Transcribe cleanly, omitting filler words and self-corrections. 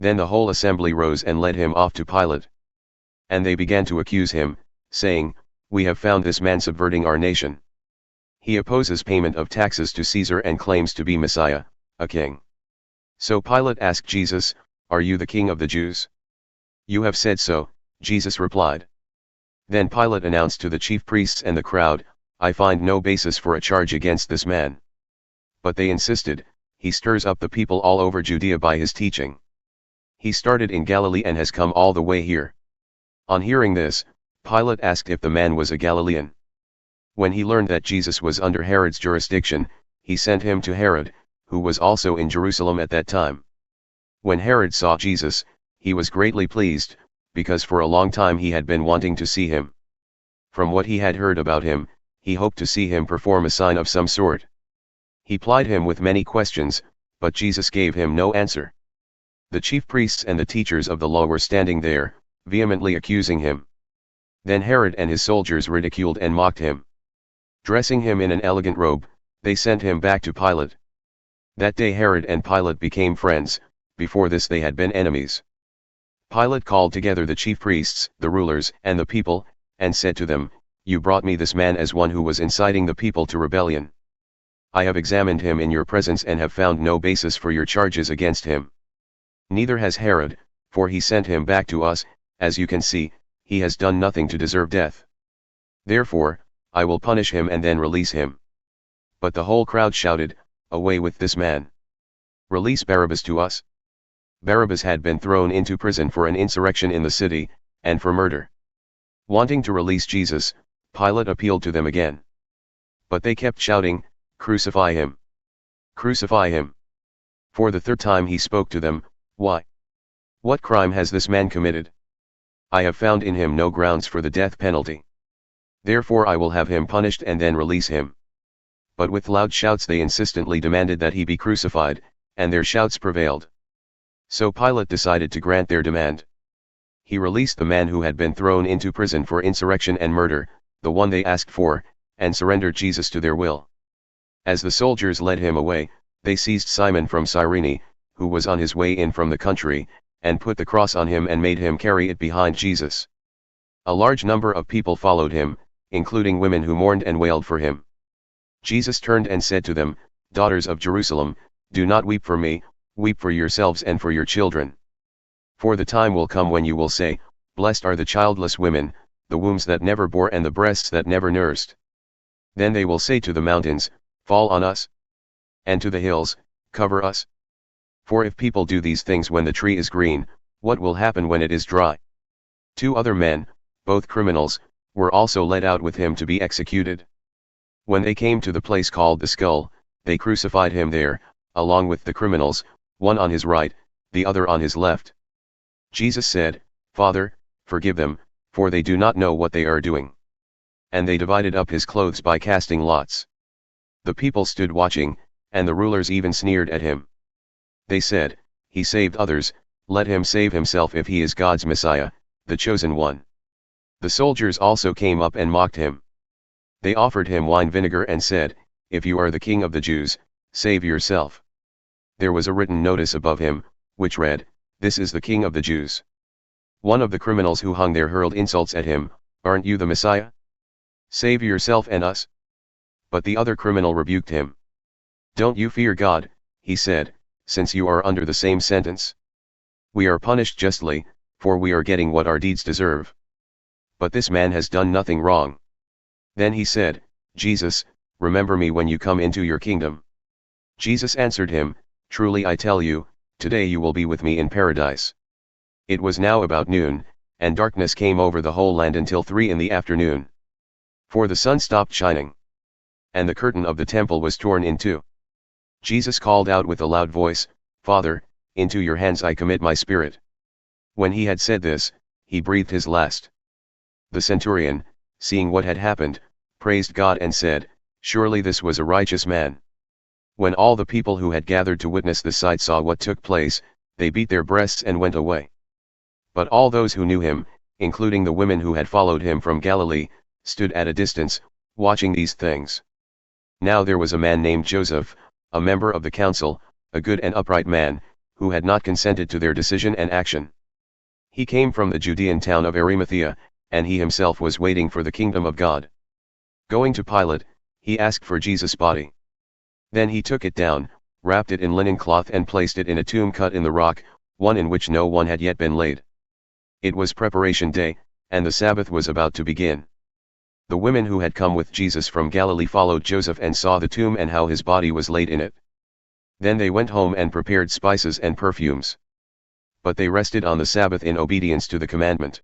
Then the whole assembly rose and led him off to Pilate. And they began to accuse him, saying, "We have found this man subverting our nation. He opposes payment of taxes to Caesar and claims to be Messiah, a king." So Pilate asked Jesus, "Are you the king of the Jews?" "You have said so," Jesus replied. Then Pilate announced to the chief priests and the crowd, "I find no basis for a charge against this man." But they insisted, "He stirs up the people all over Judea by his teaching. He started in Galilee and has come all the way here." On hearing this, Pilate asked if the man was a Galilean. When he learned that Jesus was under Herod's jurisdiction, he sent him to Herod, who was also in Jerusalem at that time. When Herod saw Jesus, he was greatly pleased, because for a long time he had been wanting to see him. From what he had heard about him, he hoped to see him perform a sign of some sort. He plied him with many questions, but Jesus gave him no answer. The chief priests and the teachers of the law were standing there, vehemently accusing him. Then Herod and his soldiers ridiculed and mocked him. Dressing him in an elegant robe, they sent him back to Pilate. That day Herod and Pilate became friends, before this they had been enemies. Pilate called together the chief priests, the rulers, and the people, and said to them, "You brought me this man as one who was inciting the people to rebellion. I have examined him in your presence and have found no basis for your charges against him. Neither has Herod, for he sent him back to us. As you can see, he has done nothing to deserve death. Therefore, I will punish him and then release him." But the whole crowd shouted, "Away with this man! Release Barabbas to us!" Barabbas had been thrown into prison for an insurrection in the city, and for murder. Wanting to release Jesus, Pilate appealed to them again. But they kept shouting, "Crucify him! Crucify him!" For the third time he spoke to them, "Why? What crime has this man committed? I have found in him no grounds for the death penalty. Therefore I will have him punished and then release him." But with loud shouts they insistently demanded that he be crucified, and their shouts prevailed. So Pilate decided to grant their demand. He released the man who had been thrown into prison for insurrection and murder, the one they asked for, and surrendered Jesus to their will. As the soldiers led him away, they seized Simon from Cyrene, who was on his way in from the country, and put the cross on him and made him carry it behind Jesus. A large number of people followed him, including women who mourned and wailed for him. Jesus turned and said to them, "Daughters of Jerusalem, do not weep for me, weep for yourselves and for your children. For the time will come when you will say, 'Blessed are the childless women, the wombs that never bore and the breasts that never nursed.' Then they will say to the mountains, 'Fall on us,' and to the hills, 'Cover us.' For if people do these things when the tree is green, what will happen when it is dry?" 2 other men, both criminals, were also led out with him to be executed. When they came to the place called the Skull, they crucified him there, along with the criminals, one on his right, the other on his left. Jesus said, "Father, forgive them, for they do not know what they are doing." And they divided up his clothes by casting lots. The people stood watching, and the rulers even sneered at him. They said, "He saved others, let him save himself if he is God's Messiah, the chosen one." The soldiers also came up and mocked him. They offered him wine vinegar and said, "If you are the king of the Jews, save yourself." There was a written notice above him, which read, "This is the King of the Jews." One of the criminals who hung there hurled insults at him, "Aren't you the Messiah? Save yourself and us." But the other criminal rebuked him. "Don't you fear God," he said, "since you are under the same sentence. We are punished justly, for we are getting what our deeds deserve. But this man has done nothing wrong." Then he said, "Jesus, remember me when you come into your kingdom." Jesus answered him, "Truly I tell you, today you will be with me in paradise." It was now about noon, and darkness came over the whole land until 3 in the afternoon. For the sun stopped shining, and the curtain of the temple was torn in two. Jesus called out with a loud voice, "Father, into your hands I commit my spirit." When he had said this, he breathed his last. The centurion, seeing what had happened, praised God and said, "Surely this was a righteous man." When all the people who had gathered to witness the sight saw what took place, they beat their breasts and went away. But all those who knew him, including the women who had followed him from Galilee, stood at a distance, watching these things. Now there was a man named Joseph, a member of the council, a good and upright man, who had not consented to their decision and action. He came from the Judean town of Arimathea, and he himself was waiting for the kingdom of God. Going to Pilate, he asked for Jesus' body. Then he took it down, wrapped it in linen cloth and placed it in a tomb cut in the rock, one in which no one had yet been laid. It was preparation day, and the Sabbath was about to begin. The women who had come with Jesus from Galilee followed Joseph and saw the tomb and how his body was laid in it. Then they went home and prepared spices and perfumes. But they rested on the Sabbath in obedience to the commandment.